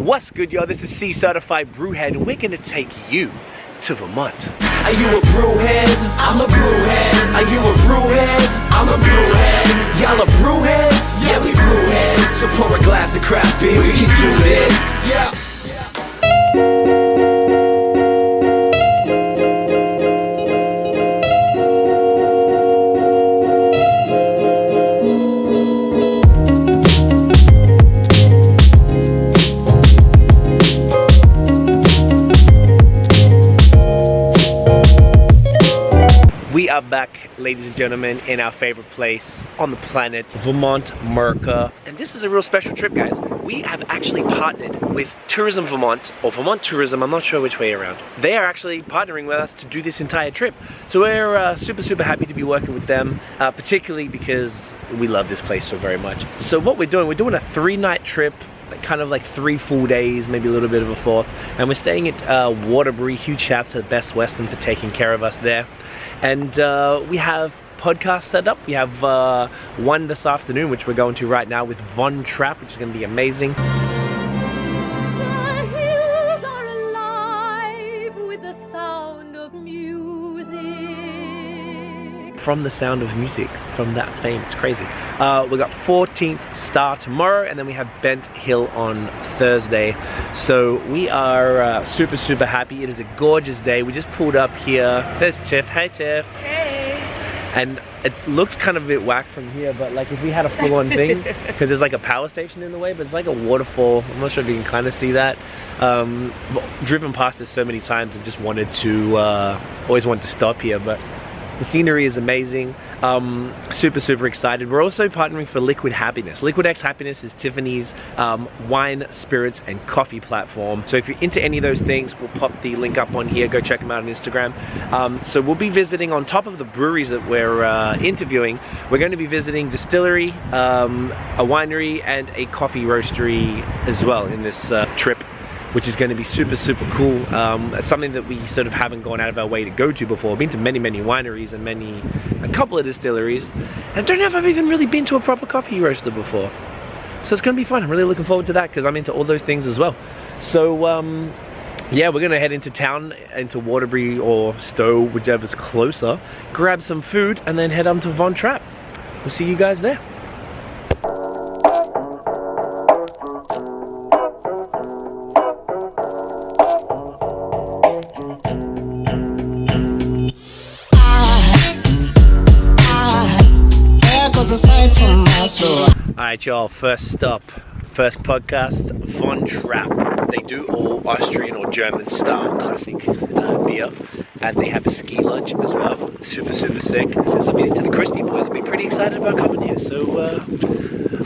What's good, y'all? This is C Certified Brewhead, and we're gonna take you to Vermont. Are you a brewhead? I'm a brewhead. Are you a brewhead? I'm a brewhead. Y'all are brewheads? Yeah, we brewheads. So pour a glass of craft beer, we can do this. Yeah. We are back, ladies and gentlemen, in our favorite place on the planet, Vermont, America. And this is a real special trip, guys. We have actually partnered with Tourism Vermont, or Vermont Tourism, I'm not sure which way around. They are actually partnering with us to do this entire trip. So we're super happy to be working with them, particularly because we love this place so very much. So what we're doing a 3-night trip, kind of like 3 full days, maybe a little bit of a 4th, and we're staying at Waterbury. Huge shout to Best Western for taking care of us there. And we have podcasts set up. We have one this afternoon, which we're going to right now with Von Trapp, which is going to be amazing. The hills are alive with the sound of music. From the sound of music, from that fame, it's crazy. We got 14th Star tomorrow, and then we have Bent Hill on Thursday. So we are super happy. It is a gorgeous day. We just pulled up here. There's Tiff. Hey Tiff. Hey. And it looks kind of a bit whack from here, but like if we had a full-on thing, because there's like a power station in the way, but it's like a waterfall. I'm not sure if you can kind of see that. Driven past this so many times and just wanted to, always wanted to stop here, but the scenery is amazing. Super excited. We're also partnering for Liquid Happiness. Liquid X Happiness is Tiffany's wine, spirits, and coffee platform. So if you're into any of those things, we'll pop the link up on here. Go check them out on Instagram. So we'll be visiting, on top of the breweries that we're interviewing, we're going to be visiting Distillery, a winery, and a coffee roastery as well in this trip, which is going to be super cool. It's something that we sort of haven't gone out of our way to go to before. I've been to many wineries and a couple of distilleries, and I don't know if I've even really been to a proper coffee roaster before. So it's going to be fun. I'm really looking forward to that because I'm into all those things as well. So yeah, we're going to head into town, into Waterbury or Stowe, whichever's closer, grab some food, and then head on to Von Trapp. We'll see you guys there. Alright y'all, first stop, first podcast, Von Trapp. They do all Austrian or German style classic beer, and they have a ski lodge as well. It's super sick. Since I've been into the Crispy Boys, I've been pretty excited about coming here, so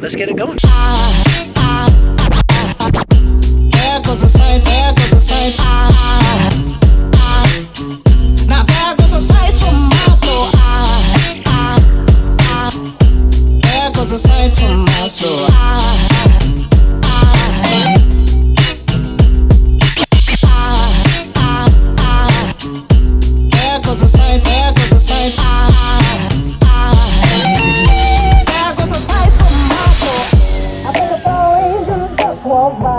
let's get it going. There goes a sight, there goes a sight. Now there goes a sight from my soul. There goes a sight from my soul. There goes a sight, there goes a sight. There goes a sight from my soul. I think a fallen angel just walked by.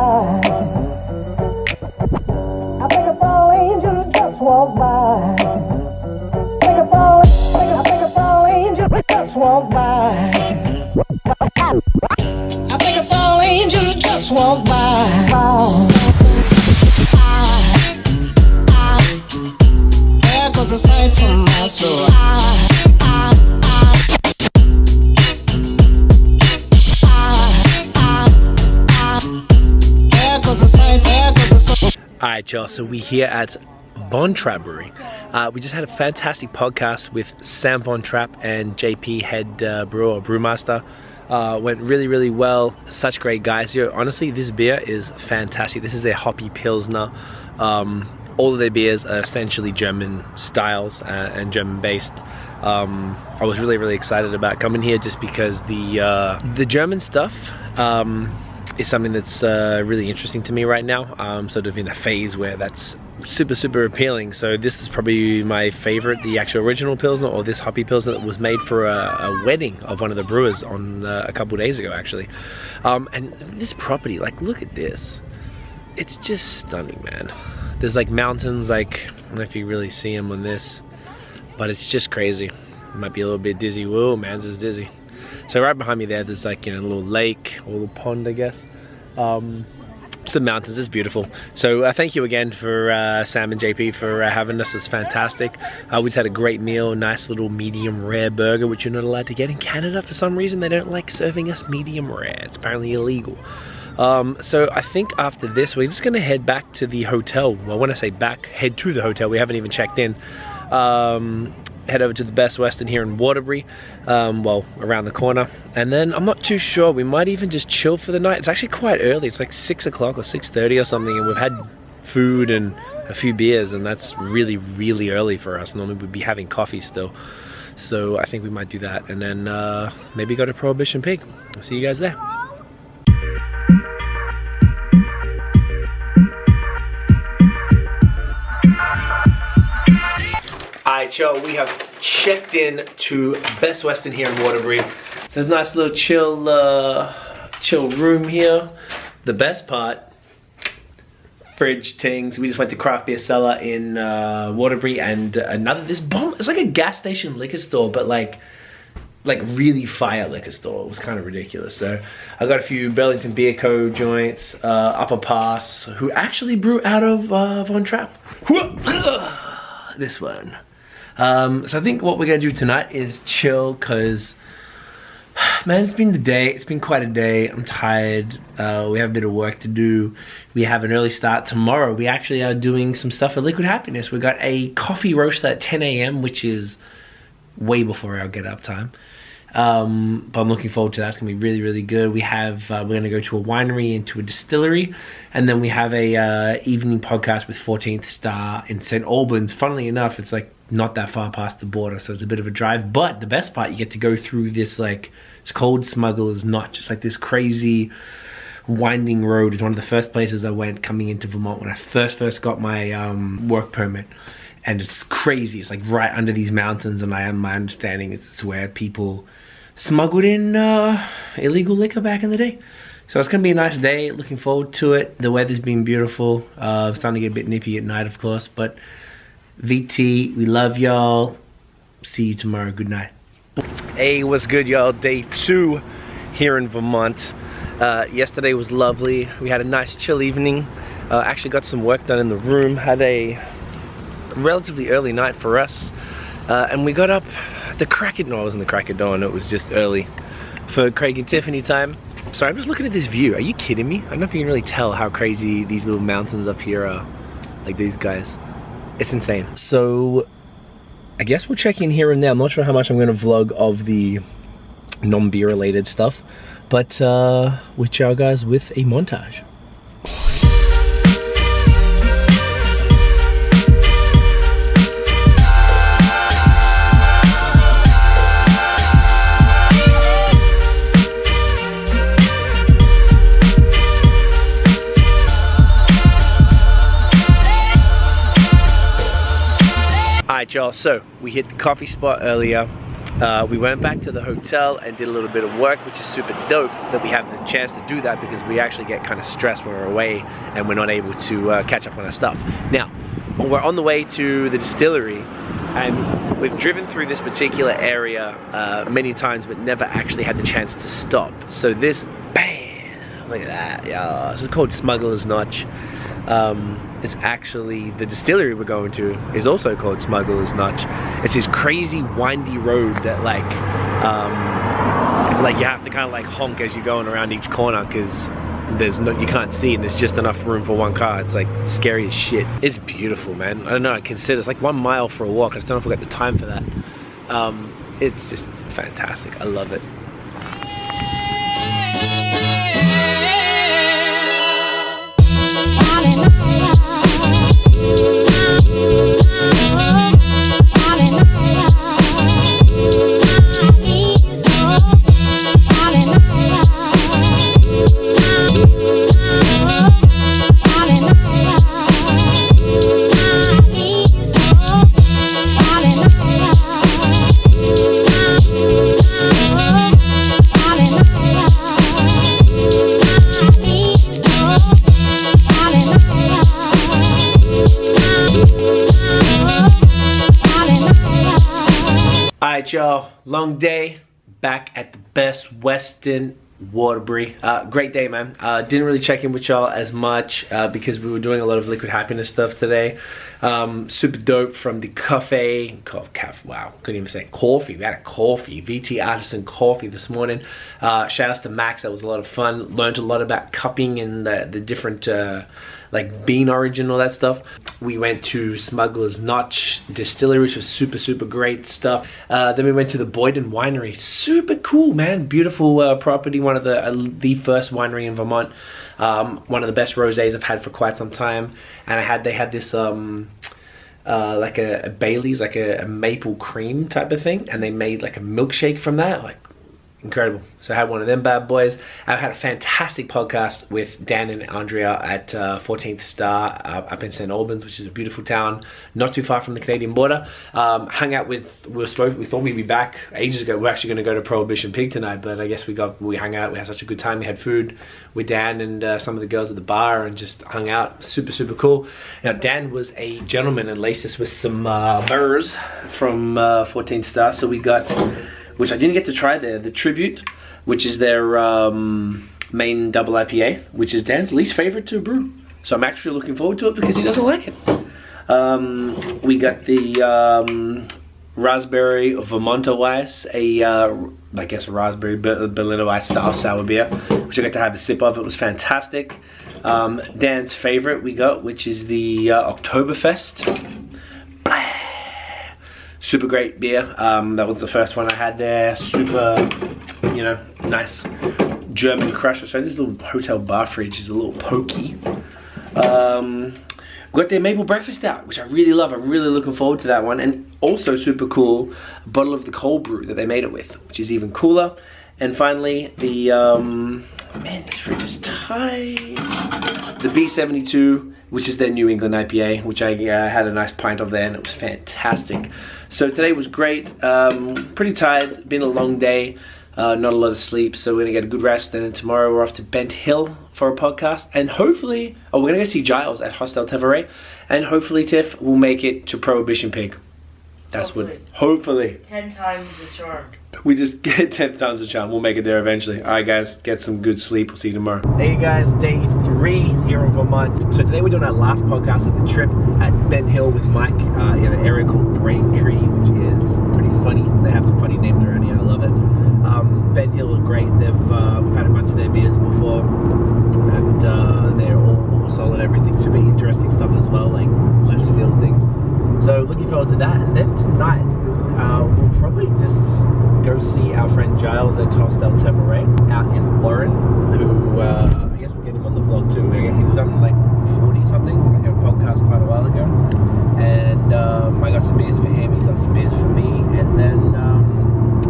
I think a fallen angel just walked by. I think a fallen angel just walked by. I think it's all angels just walk by. There goes a sight from my soul. There goes a sight, there goes a sight. Alright y'all, so we here at Von Trapp Brewing. We just had a fantastic podcast with Sam Von Trapp and JP, head brewer or brewmaster. Went really well. Such great guys here. Honestly, this beer is fantastic. This is their hoppy Pilsner. All of their beers are essentially German styles and German based. I was really excited about coming here just because the German stuff is something that's really interesting to me right now. I'm sort of in a phase where that's super appealing. So this is probably my favorite, the actual original Pilsner, or this hoppy Pilsner that was made for a wedding of one of the brewers on a couple days ago actually. And this property, like, look at this. it's just stunning, man. There's like mountains, like, I don't know if you really see them on this, but it's just crazy. Might be a little bit dizzy. Whoa, man's is dizzy. So right behind me there's like, you know, a little lake, or a little pond, I guess. Just the mountains, it's beautiful. So thank you again for Sam and JP for having us. It's fantastic. We just had a great meal, nice little medium rare burger, which you're not allowed to get in Canada for some reason. They don't like serving us medium rare. It's apparently illegal. So I think after this, we're just gonna head back to the hotel. Well, when I say back, head to the hotel. We haven't even checked in. Head over to the Best Western here in Waterbury, well, around the corner. And then I'm not too sure, we might even just chill for the night. It's actually quite early. It's like 6 o'clock or 6:30 or something, and we've had food and a few beers, and that's really, really early for us. Normally we'd be having coffee still. So I think we might do that, and then maybe go to Prohibition Pig. I'll see you guys there. Alright, y'all, we have checked in to Best Western here in Waterbury. So there's a nice little chill room here. The best part, fridge things. We just went to Craft Beer Cellar in Waterbury, and it's like a gas station liquor store, but like really fire liquor store. It was kind of ridiculous. So I got a few Burlington Beer Co. joints, Upper Pass, who actually brew out of Von Trapp. This one. So I think what we're gonna do tonight is chill, cause man, it's been the day. It's been quite a day. I'm tired. We have a bit of work to do. We have an early start tomorrow. We actually are doing some stuff at Liquid Happiness. We got a coffee roaster at 10 a.m., which is way before our get up time. But I'm looking forward to that. It's gonna be really, really good. We have we're gonna go to a winery and to a distillery, and then we have a evening podcast with 14th Star in St. Albans. Funnily enough, it's like not that far past the border, so it's a bit of a drive. But the best part, you get to go through this, like, it's called Smugglers, not just like this crazy winding road. It's one of the first places I went coming into Vermont when I first got my work permit. And it's crazy. It's like right under these mountains, and my understanding is it's where people smuggled in illegal liquor back in the day. So it's gonna be a nice day. Looking forward to it. The weather's been beautiful. It's starting to get a bit nippy at night, of course, but VT, we love y'all. See you tomorrow. Good night. Hey, what's good, y'all? Day 2 here in Vermont. Yesterday was lovely. We had a nice chill evening. Actually got some work done in the room. Had a relatively early night for us, and we got up at the crack of dawn. No, it wasn't the crack of dawn, it was just early for Craig and Tiffany time. So I'm just looking at this view. Are you kidding me? I don't know if you can really tell how crazy these little mountains up here are. Like these guys, it's insane. So I guess we'll check in here and there. I'm not sure how much I'm going to vlog of the non-beer related stuff, but we'll chow guys with a montage. Alright, y'all, so we hit the coffee spot earlier. We went back to the hotel and did a little bit of work, which is super dope that we have the chance to do that, because we actually get kind of stressed when we're away and we're not able to catch up on our stuff. Now, we're on the way to the distillery, and we've driven through this particular area many times, but never actually had the chance to stop. So this, bam, look at that, yeah. This is called Smugglers Notch. It's actually, the distillery we're going to is also called Smugglers Notch. It's this crazy windy road that like you have to kind of like honk as you're going around each corner, because you can't see, and there's just enough room for one car. It's like scary as shit. It's beautiful, man. I don't know, I consider it's like 1 mile for a walk. I just don't know if we got the time for that. It's just fantastic. I love it. Oh, Alright y'all, long day, back at the best Western Waterbury. Great day, man. Didn't really check in with y'all as much because we were doing a lot of Liquid Happiness stuff today. Super dope from the cafe. Wow, couldn't even say coffee. We had a coffee, VT Artisan Coffee this morning. Shout outs to Max, that was a lot of fun. Learned a lot about cupping and the different like bean origin and all that stuff. We went to Smugglers Notch Distillery, which was super great stuff. Then we went to the Boyden Winery. Super cool, man. Beautiful property. One of the first winery in Vermont. One of the best rosés I've had for quite some time. And they had this like a Bailey's, like a maple cream type of thing, and they made like a milkshake from that. Like, incredible. So I had one of them bad boys. I've had a fantastic podcast with Dan and Andrea at 14th Star up in St. Albans, which is a beautiful town not too far from the Canadian border. Hung out with, we thought we'd be back ages ago. We're actually going to go to Prohibition Pig tonight, but I guess we hung out. We had such a good time. We had food with Dan and some of the girls at the bar and just hung out. Super cool. Now Dan was a gentleman and laced us with some burrs from 14th Star. So we got, which I didn't get to try there, the Tribute, which is their main double IPA, which is Dan's least favorite to brew. So I'm actually looking forward to it because he doesn't like it. We got the Raspberry Vermont Weiss, I guess a Raspberry Berliner Weiss style sour beer, which I got to have a sip of. It was fantastic. Dan's favorite we got, which is the Oktoberfest. Super great beer. That was the first one I had there. Super, you know, nice German crush. So this little hotel bar fridge is a little pokey. We got their maple breakfast out, which I really love. I'm really looking forward to that one. And also super cool, a bottle of the cold brew that they made it with, which is even cooler. And finally, the, man, this fridge is tight. The B72, which is their New England IPA, which I had a nice pint of there, and it was fantastic. So today was great. Pretty tired, been a long day, not a lot of sleep, so we're gonna get a good rest, and then tomorrow we're off to Bent Hill for a podcast, and hopefully, we're gonna go see Giles at Hostel Tevere, and hopefully Tiff will make it to Prohibition Pig. That's hopefully. 10 times the charm. We just get 10 times the charm. We'll make it there eventually. Alright guys, get some good sleep. We'll see you tomorrow. Hey guys, day 3 here in Vermont. So today we're doing our last podcast of the trip at Bent Hill with Mike in an area called Braintree, which is pretty funny. They have some funny names around here. I love it. Bent Hill are great. We've had a bunch of their beers before, and they're all solid. Everything super interesting stuff as well, like left field things. So looking forward to that, and then tonight we'll probably just go see our friend Giles at Hostel Tevere out in Warren, who I guess we'll get him on the vlog too. He was on like 40 something, we had a podcast quite a while ago, and I got some beers for him, he's got some beers for me, and then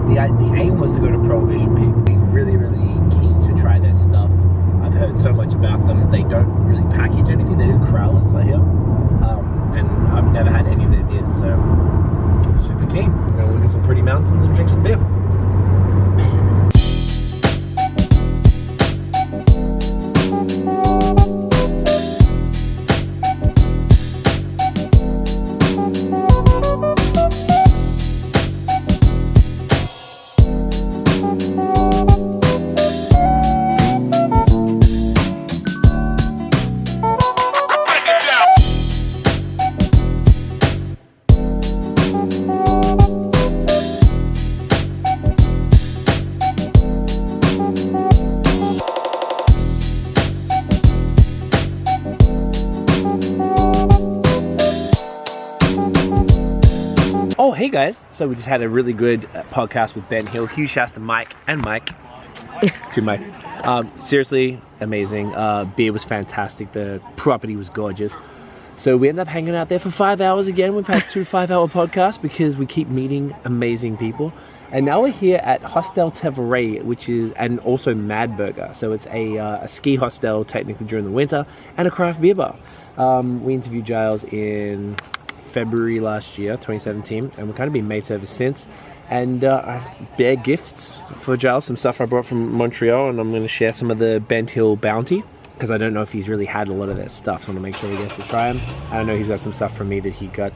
the aim was to go to Prohibition Peak. Being really keen to try their stuff. I've heard so much about them. They don't really package anything, they do crowlers, I hear. And I've never had any of their beers, so super keen. We're gonna look at some pretty mountains and drink some beer. Oh, hey guys. So we just had a really good podcast with Bent Hill. Huge shouts to Mike and Mike. Two Mikes. Seriously amazing. Beer was fantastic. The property was gorgeous. So we ended up hanging out there for 5 hours again. We've had 2 5-hour podcasts because we keep meeting amazing people. And now we're here at Hostel Tevere, which is, and also Mad Burger. So it's a ski hostel technically during the winter and a craft beer bar. We interviewed Giles in February last year, 2017, and we've kind of been mates ever since. And bear gifts for Giles, some stuff I brought from Montreal, and I'm going to share some of the Bent Hill Bounty because I don't know if he's really had a lot of that stuff, so I want to make sure he gets to try them. I know he's got some stuff from me that he got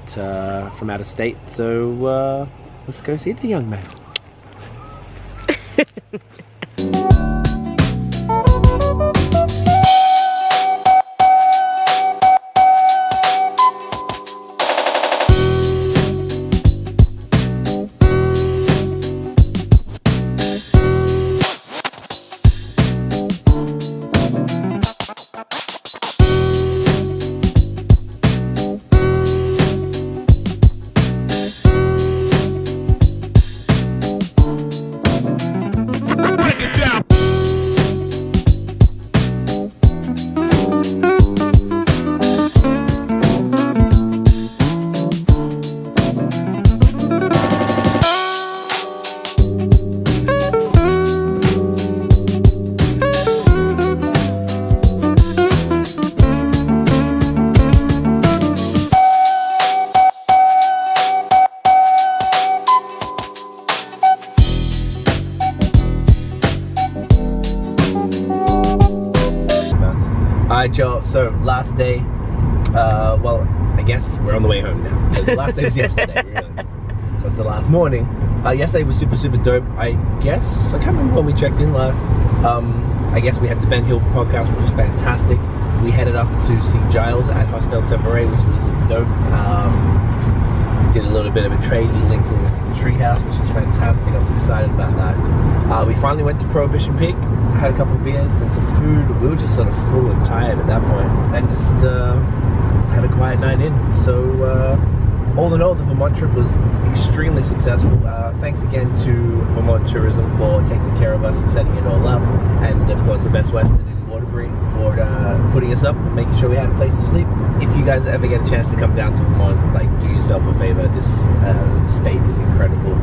from out of state, so let's go see the young man. Alright, Joe, so last day, well, I guess we're on the way home now. So the last day was yesterday, really. So it's the last morning. Yesterday was super, super dope. I guess, I can't remember when we checked in last. I guess we had the Ben Hill podcast, which was fantastic. We headed up to see Giles at Hostel Tevere, which was dope. Did a little bit of a tradie linking with some Treehouse, which is fantastic. I was excited about that. We finally went to Prohibition Peak, had a couple of beers and some food. We were just sort of full and tired at that point, and just had a quiet night in. So all in all, the Vermont trip was extremely successful. Thanks again to Vermont Tourism for taking care of us and setting it all up, and of course the Best Western in Waterbury for putting us up and making sure we had a place to sleep. If you guys ever get a chance to come down to Vermont, like, do yourself a favor. This state is incredible.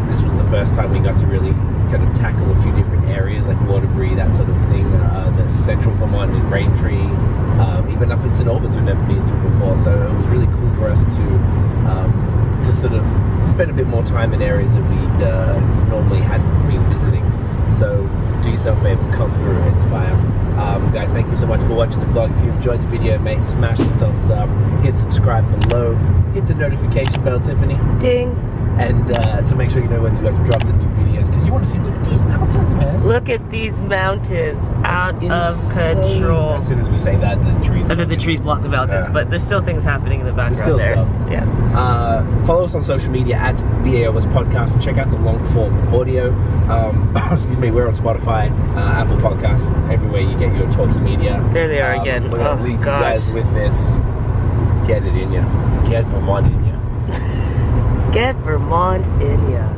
This was the first time we got to really kind of tackle a few different areas like Waterbury, that sort of thing. The central Vermont in Braintree, even up in St. Albans we've never been through before. So it was really cool for us to sort of spend a bit more time in areas that we normally hadn't been visiting. So do yourself a favor, come through, it's fire. Guys, thank you so much for watching the vlog. If you enjoyed the video, mate, smash the thumbs up, hit subscribe below, hit the notification bell, Tiffany. Ding. And to make sure you know when we got to drop the new videos, because you want to see, look at these mountains, man. Look at these mountains, out of control. As soon as we say that, the trees. And then the trees block the mountains, but there's still things happening in the background. There's still there. stuff. Yeah. Follow us on social media at BAOS Podcast and check out the long form audio. Excuse me, we're on Spotify, Apple Podcasts, everywhere you get your talking media. There they are again. We're gonna leave you guys with this. Get it in you. Get Vermont in you. Get Vermont in ya.